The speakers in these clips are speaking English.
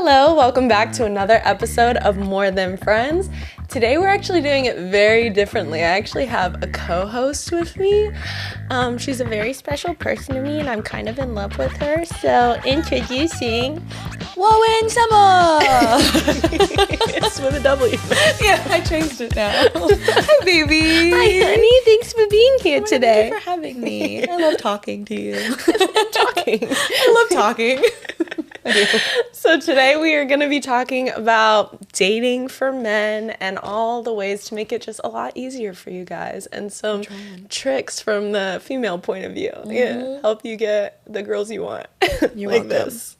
Hello, welcome back to another episode of More Than Friends. Today we're actually doing it very differently. I actually have a co-host with me. She's a very special person to me and I'm kind of in love with her. So introducing Wowen Summer! It's with a W. Yeah, I changed it now. Hi, baby. Hi, honey. Thanks for being here today. Thank you for having me. I love talking to you. I love talking. I do. So today we are going to be talking about dating for men and all the ways to make it just a lot easier for you guys and some tricks from the female point of view. Yeah, help you get the girls you want. You're like welcome. This.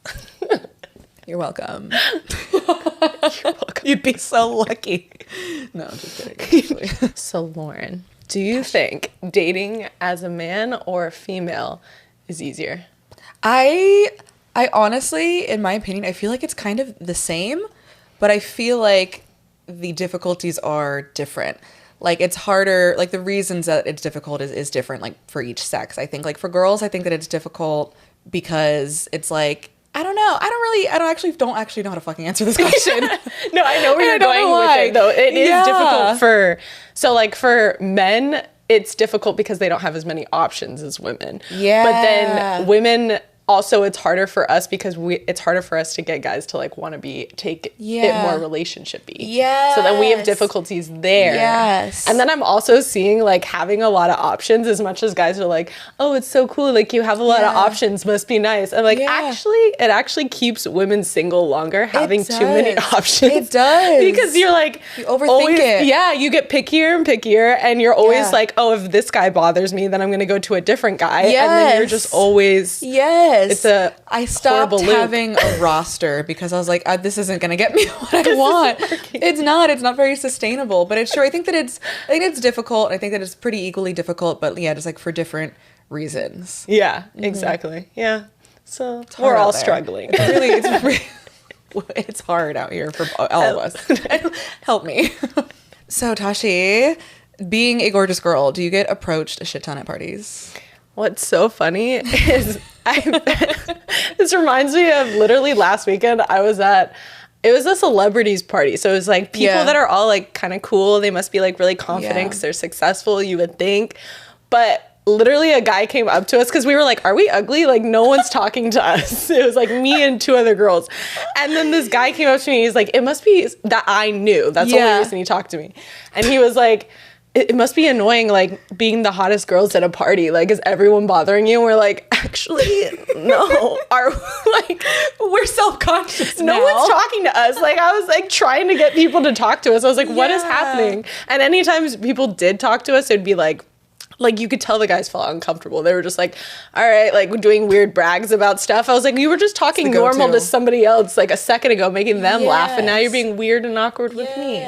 You're welcome. You're welcome. You'd be so lucky. No, I'm just kidding. Actually. So Lauren, do you think dating as a man or a female is easier? I honestly, in my opinion, I feel like it's kind of the same, but I feel like the difficulties are different. Like, it's harder, like, the reasons that it's difficult is different, like, for each sex. I think, like, for girls, I think that it's difficult because it's like, I don't know. I don't actually know how to fucking answer this question. No, I know where you're going with it, though. It is difficult for men, it's difficult because they don't have as many options as women. Yeah. But then women also, it's harder for us because it's harder for us to get guys to like want to take it more relationship-y. Yes. So then we have difficulties there. Yes. And then I'm also seeing like having a lot of options, as much as guys are like, oh, it's so cool. Like you have a lot of options, must be nice. I'm like, it actually keeps women single longer having too many options. It does. Because you're like, you overthink it. Yeah, you get pickier and pickier and you're always like, oh, if this guy bothers me, then I'm going to go to a different guy. Yes. And then you're just always... Yes. I stopped having a roster because I was like, this isn't gonna get me what I want. It's not very sustainable. But it's true. I think it's difficult. I think that it's pretty equally difficult. But yeah, just like for different reasons. Yeah, exactly. Yeah. So we're all struggling. It's hard out here for all of us. Help me. So Tashi, being a gorgeous girl, do you get approached a shit ton at parties? What's so funny is this reminds me of literally last weekend it was a celebrities party. So it was like people that are all like kind of cool. They must be like really confident because they're successful, you would think. But literally a guy came up to us because we were like, are we ugly? Like no one's talking to us. It was like me and two other girls. And then this guy came up to me. He's like, it must be that I knew. That's the only reason he talked to me. And he was like, it must be annoying, like, being the hottest girls at a party. Like, is everyone bothering you? And we're like, actually, no. We're self-conscious No one's talking to us. Like, I was, like, trying to get people to talk to us. I was like, what is happening? And anytime people did talk to us, it'd be like, you could tell the guys felt uncomfortable. They were just like, all right, like doing weird brags about stuff. I was like, you were just talking normal to somebody else like a second ago, making them laugh. And now you're being weird and awkward with me.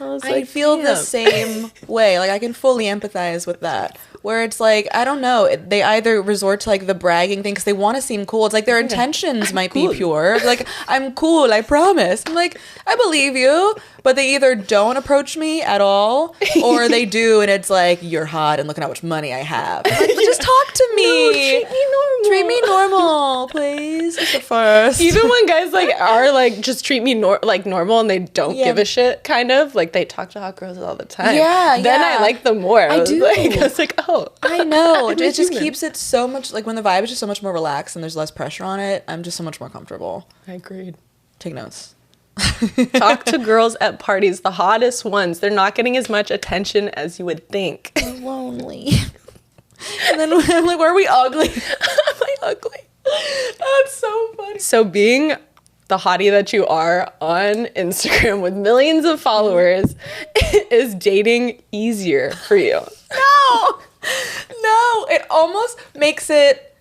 I feel the same way. Like, I can fully empathize with that. Where it's like, I don't know, they either resort to like the bragging thing because they want to seem cool. It's like their intentions might be pure. Like, I'm cool, I promise. I'm like, I believe you. But they either don't approach me at all or they do and it's like, you're hot and look at how much money I have. I'm like, just talk to me. No, treat me normal. Treat me normal, please. It's the first. Even when guys like are like, just treat me normal and they don't give a shit, kind of. Like, they talk to hot girls all the time. Then I like them more. I was like, oh. I know. It just keeps it so much, like when the vibe is just so much more relaxed and there's less pressure on it, I'm just so much more comfortable. I agreed. Take notes. Talk to girls at parties, the hottest ones. They're not getting as much attention as you would think. I'm lonely. And then I'm like, why are we ugly? Am I ugly? That's so funny. So being the hottie that you are on Instagram with millions of followers, is dating easier for you? No, it almost makes it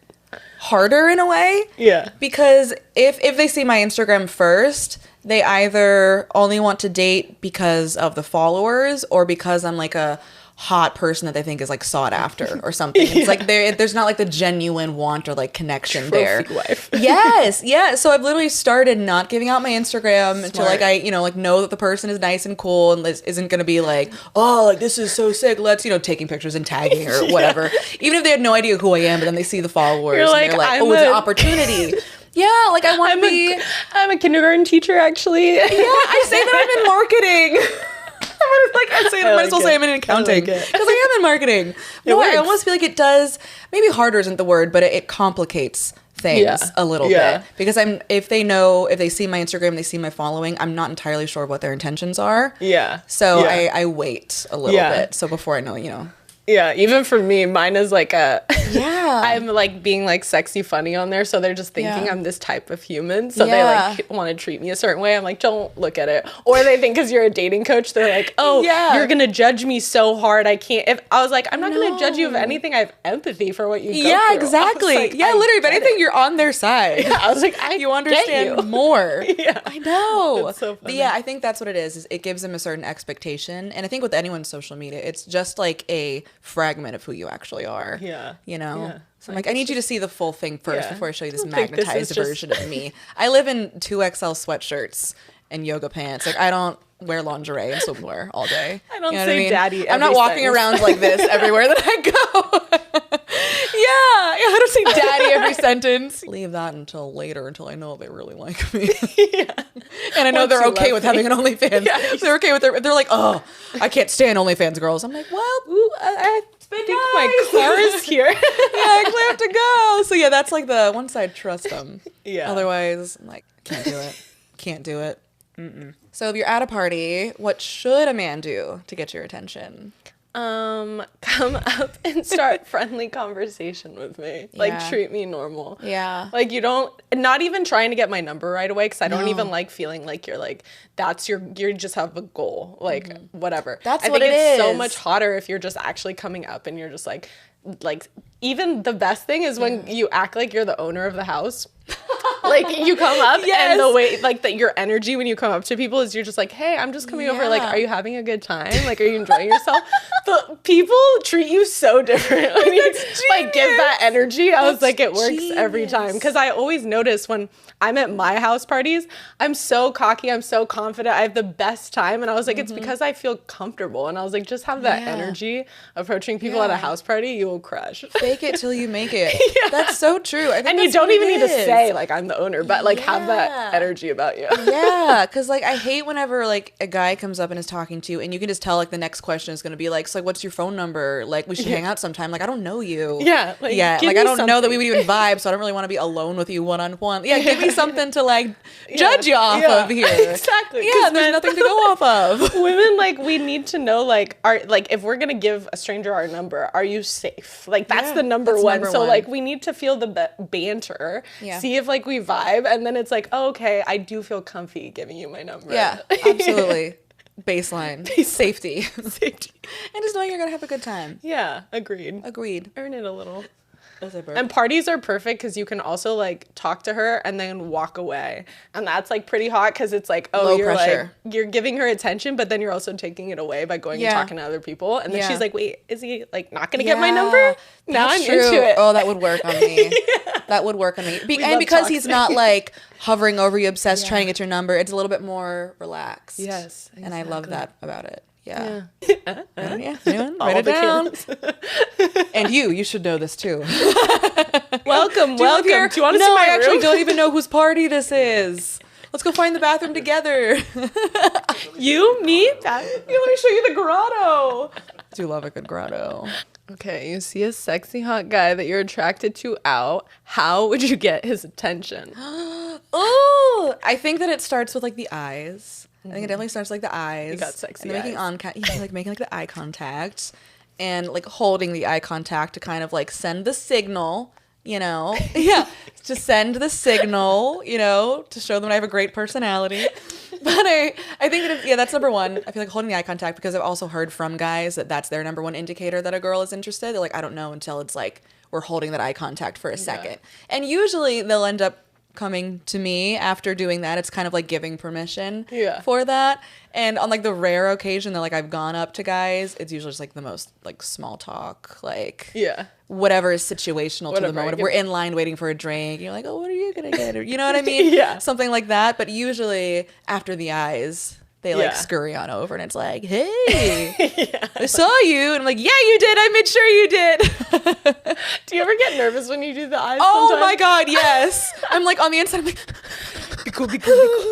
harder in a way. Yeah. Because if they see my Instagram first, they either only want to date because of the followers or because I'm like a hot person that they think is like sought after or something. It's like there's not like the genuine want or like connection there. Wife. Yes. Yeah. So I've literally started not giving out my Instagram until like I, like know that the person is nice and cool and isn't going to be like, oh, like this is so sick. Let's, taking pictures and tagging or whatever. Even if they had no idea who I am, but then they see the followers and they're like, oh, it's an opportunity. Yeah, like I want to be. I'm a kindergarten teacher, actually. Yeah, I say that I'm in marketing. I say that. I might as well say I'm in accounting because I am in marketing. No, I almost feel like it does. Maybe harder isn't the word, but it complicates things a little bit because if they see my Instagram, they see my following, I'm not entirely sure what their intentions are. Yeah. So I wait a little bit. So before I know, Yeah, even for me, mine is like I'm like being like sexy funny on there, so they're just thinking I'm this type of human, so they like want to treat me a certain way. I'm like, don't look at it. Or they think because you're a dating coach, they're like, oh, you're gonna judge me so hard, I can't. If I was like, I'm not gonna judge you of anything. I have empathy for what you go through. Yeah, exactly. Like, literally, if anything, you're on their side. Yeah, I was like, you understand more. Yeah, I know. That's so funny. But yeah, I think that's what it is it gives them a certain expectation, and I think with anyone's social media, it's just like a fragment of who you actually are. Yeah. So I'm like, I need you to see the full thing first before I show you this magnetized version of me. I live in 2XL sweatshirts and yoga pants. Like, I don't wear lingerie and swimwear all day. I don't say daddy. I'm not walking around like this everywhere that I go. I don't say daddy every sentence. Leave that until later, until I know they really like me. And I know they're okay with having an OnlyFans. They're okay with they're like, oh, I can't stand OnlyFans girls. I'm like, well, I think my car is here. I actually have to go. So that's like the once I trust them. Otherwise, I'm like, can't do it. Mm-mm. So if you're at a party, what should a man do to get your attention? Come up and start friendly conversation with me. Like, treat me normal. Yeah. Like, not even trying to get my number right away, because I don't even like feeling like you're like, you just have a goal. Like, whatever. That's I what think it it's is. so much hotter if you're just actually coming up and you're just like, even the best thing is when you act like you're the owner of the house. Like, you come up and the way, like, that your energy when you come up to people is you're just like, hey, I'm just coming over. Like, are you having a good time? Like, are you enjoying yourself? But people treat you so different when you, like, give that energy. I was like, it works every time. Because I always notice when I'm at my house parties, I'm so cocky. I'm so confident. I have the best time. And I was like, it's because I feel comfortable. And I was like, just have that energy approaching people at a house party. You will crush. Fake it till you make it. That's so true. I think and you don't even need to say, like, I'm the owner, but, like, have that energy about you. Yeah, because, like, I hate whenever, like, a guy comes up and is talking to you, and you can just tell, like, the next question is going to be, like, so what's your phone number? Like, we should hang out sometime. Like, I don't know you. Yeah. Like, I don't know that we would even vibe, so I don't really want to be alone with you one-on-one. Yeah, give me something to, like, judge you off of here. Exactly. Yeah, there's nothing to go off of. Women, like, we need to know, like, if we're going to give a stranger our number, are you safe? Like, that's the number one. So, like, we need to feel the banter, see if, like, we vibe, and then it's like, oh, okay, I do feel comfy giving you my number. Yeah, absolutely. Baseline. Safety. And just knowing you're going to have a good time. Yeah, agreed. Earn it a little. And parties are perfect because you can also, like, talk to her and then walk away, and that's, like, pretty hot because it's like, oh, you're giving her attention, but then you're also taking it away by going and talking to other people, and then she's like, wait, is he, like, not gonna get my number? Now I'm into it. Oh, that would work on me. That would work on me. And because he's not, like, hovering over you, obsessed, trying to get your number, it's a little bit more relaxed. Yes, exactly. And I love that about it. Yeah. Anyone? Write it down. And you should know this too. Welcome. Do you want to see my room? I actually don't even know whose party this is. Let's go find the bathroom together. You, me? Let me show you the grotto. I do love a good grotto. Okay, you see a sexy hot guy that you're attracted to out. How would you get his attention? Oh, I think that it starts with, like, the eyes. I think it definitely starts like the eyes. You got sexy and eyes. Making like the eye contact and, like, holding the eye contact to kind of, like, send the signal, to send the signal, to show them I have a great personality. But I think that that's number one. I feel like holding the eye contact, because I've also heard from guys that that's their number one indicator that a girl is interested. They're like, I don't know until it's like we're holding that eye contact for a second. And usually they'll end up coming to me after doing that. It's kind of like giving permission for that. And on, like, the rare occasion that, like, I've gone up to guys, it's usually just, like, the most, like, small talk, like, whatever is situational to the moment. If we're in line waiting for a drink, you're like, oh, what are you gonna get? Or, you know what I mean? Something like that. But usually after the eyes, they like scurry on over and it's like, hey, I saw you. And I'm like, yeah, you did. I made sure you did. Do you ever get nervous when you do the eyes? Oh sometimes? my God, yes. I'm like on the inside, I'm like, be cool, be cool, be cool.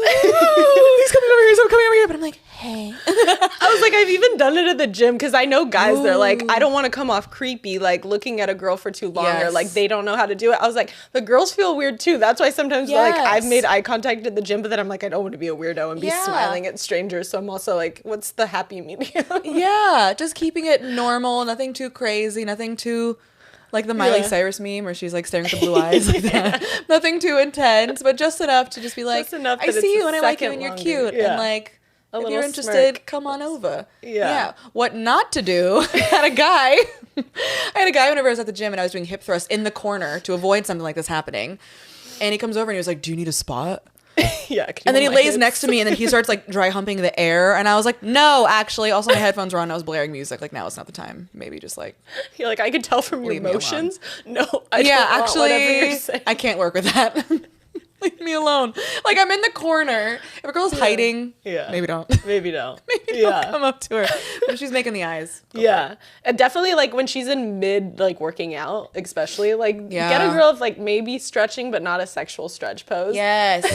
He's coming over here, he's coming over here. But I'm like, hey. I was like, I've even done it at the gym because I know guys, they're like, I don't want to come off creepy, like looking at a girl for too long or like they don't know how to do it. I was like, the girls feel weird too. That's why sometimes like I've made eye contact at the gym, but then I'm like, I don't want to be a weirdo and be smiling at strangers. So I'm also like, what's the happy medium? Yeah, just keeping it normal, nothing too crazy, nothing too like the Miley Cyrus meme where she's like staring at the blue eyes like that. Nothing too intense, but just enough to just be like, I see you and I like you and you're cute and like if you're interested, come on over. Yeah. What not to do? I had a guy whenever I was at the gym and I was doing hip thrusts in the corner to avoid something like this happening. And he comes over and he was like, do you need a spot? And then he lays next to me and then he starts like dry humping the air. And I was like, no, actually. Also, my headphones were on. I was blaring music. Like, now it's not the time. Maybe just like. You're like, I could tell from your motions. No, I don't want actually, whatever you're saying. I can't work with that. Leave me alone. Like, I'm in the corner. If a girl's hiding, maybe don't. Maybe don't. Maybe don't come up to her. But if she's making the eyes. And definitely, like, when she's in mid, like, working out, especially, like, get a girl of, like, maybe stretching, but not a sexual stretch pose. Yes.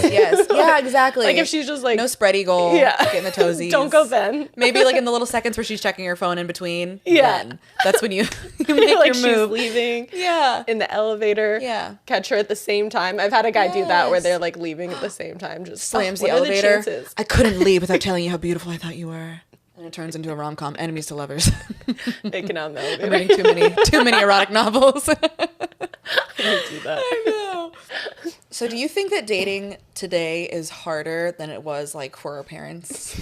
Yeah, exactly. Like, if she's just, like... No spread eagle. Getting the toesies. Don't go then. Maybe, like, in the little seconds where she's checking her phone in between. Then. That's when you make like your move. She's leaving. In the elevator. Catch her at the same time. I've had a guy do that where they're like leaving at the same time, just slams the elevator. I couldn't leave without telling you how beautiful I thought you were. And it turns into a rom-com, enemies to lovers. Making out in the elevator. I'm reading too many erotic novels. I do that. I know. So do you think that dating today is harder than it was like for our parents?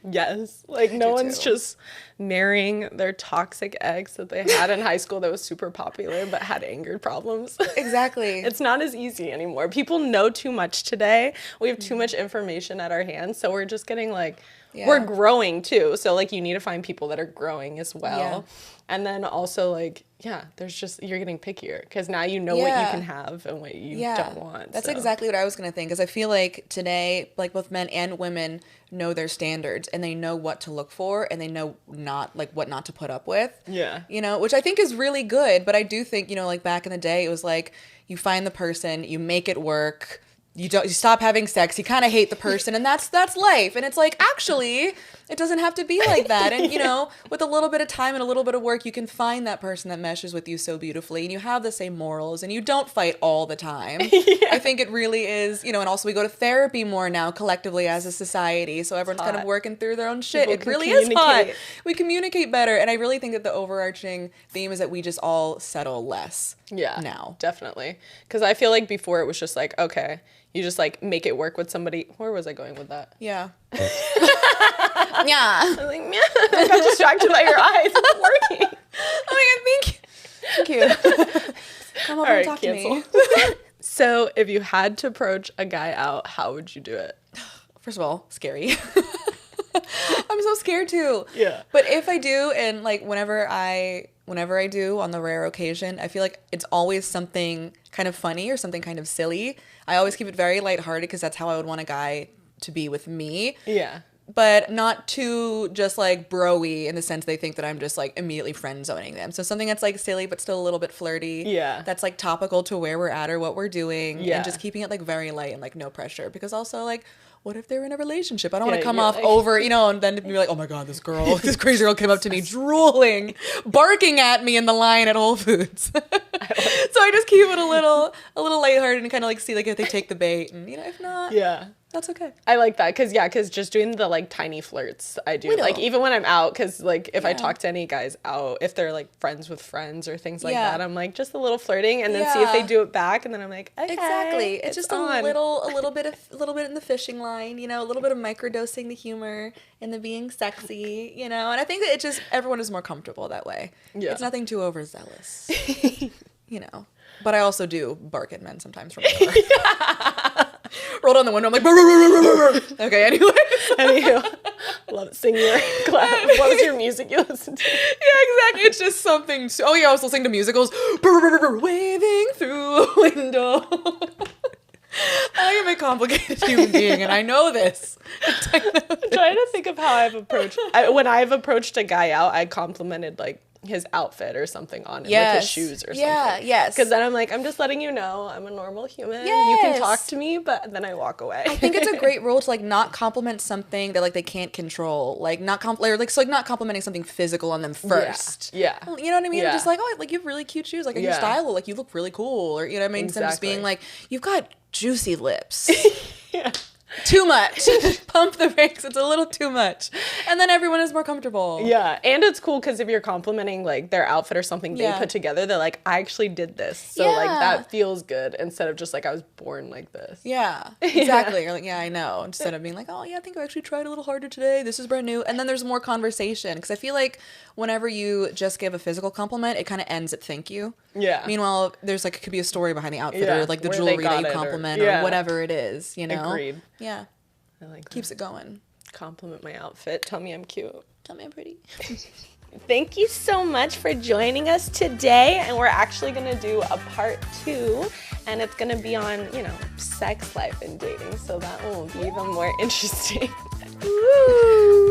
Yes. Like no one's just marrying their toxic ex that they had in high school that was super popular but had anger problems. Exactly. It's not as easy anymore. People know too much today. We have too much information at our hands. So we're just getting like, we're growing too. So like you need to find people that are growing as well. And then also like, there's just, you're getting pickier because now you know what you can have and what you don't want. That's exactly what I was going to think because I feel like today, like both men and women know their standards and they know what to look for and they know what not to put up with. You know, which I think is really good. But I do think, you know, like back in the day, it was like you find the person, you make it work. You stop having sex, you kind of hate the person, and that's life. And it's like, actually, it doesn't have to be like that. And, you know, with a little bit of time and a little bit of work, you can find that person that meshes with you so beautifully, and you have the same morals, and you don't fight all the time. I think it really is, you know, and also we go to therapy more now collectively as a society, so everyone's kind of working through their own shit. It really is hot. We communicate better, and I really think that the overarching theme is that we just all settle less now. Definitely. Because I feel like before it was just like, okay, you just like make it work with somebody. Where was I going with that? Yeah. I was like, I got distracted by your eyes. It's working. Oh my God, thank you. Come over and talk to me. So if you had to approach a guy out, how would you do it? First of all, scary. I'm so scared too. Yeah. But if I do, and like whenever I do on the rare occasion, I feel like it's always something kind of funny or something kind of silly. I always keep it very lighthearted because that's how I would want a guy to be with me. Yeah. But not too just like bro-y in the sense they think that I'm just like immediately friend zoning them. So something that's like silly but still a little bit flirty. Yeah. That's like topical to where we're at or what we're doing. Yeah. And just keeping it like very light and like no pressure. Because also like, what if they're in a relationship? I don't want to come off like, over, you know, and then be like, oh my God, this crazy girl came up to me drooling, barking at me in the line at Whole Foods. So I just keep it a little lighthearted and kind of like see like if they take the bait and, you know, if not. Yeah. That's okay. I like that because just doing the like tiny flirts I do like even when I'm out because like if I talk to any guys out if they're like friends with friends or things like that I'm like just a little flirting and then see if they do it back and then I'm like okay, exactly it's just a little bit in the fishing line, you know, a little bit of microdosing the humor and the being sexy, you know, and I think that it just everyone is more comfortable that way. It's nothing too overzealous. You know, but I also do bark at men sometimes from the car. Roll down the window. I'm like, burr, burr, burr, burr. Okay. Anywho, love it. Sing your clap. What was your music you listened to? Yeah, exactly. It's just something. Oh yeah, I was listening to musicals. Burr, burr, burr, burr, waving through a window. I am a complicated human being, and I know this. I'm trying to think of how when I've approached a guy out, I complimented like his outfit or something on him, like his shoes or something. Yeah, yes. Because then I'm like, I'm just letting you know I'm a normal human. Yes. You can talk to me, but then I walk away. I think it's a great rule to like not compliment something that like they can't control. Like not not complimenting something physical on them first. Yeah. You know what I mean? Yeah. Just like, oh, like you have really cute shoes. Like your style, like you look really cool. Or you know what I mean? Instead of just being like, you've got juicy lips. Yeah. Too much. Pump the brakes. It's a little too much. And then everyone is more comfortable. Yeah. And it's cool because if you're complimenting like their outfit or something they put together, they're like, I actually did this. So like that feels good instead of just like I was born like this. Yeah. Exactly. You're like, yeah, I know. Instead of being like, oh yeah, I think I actually tried a little harder today. This is brand new. And then there's more conversation. Because I feel like whenever you just give a physical compliment, it kind of ends at thank you. Yeah. Meanwhile, there's like, it could be a story behind the outfit or like the jewelry that you compliment or whatever it is, you know? Agreed. Yeah. I like that. Keeps it going. Compliment my outfit. Tell me I'm cute. Tell me I'm pretty. Thank you so much for joining us today. And we're actually going to do a part 2. And it's going to be on, you know, sex life and dating. So that will be even more interesting.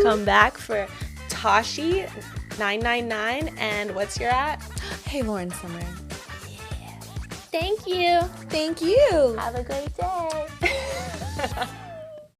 Come back for Tashi 999. And what's your at? Hey, Lauren Summer. Thank you. Thank you. Have a great day.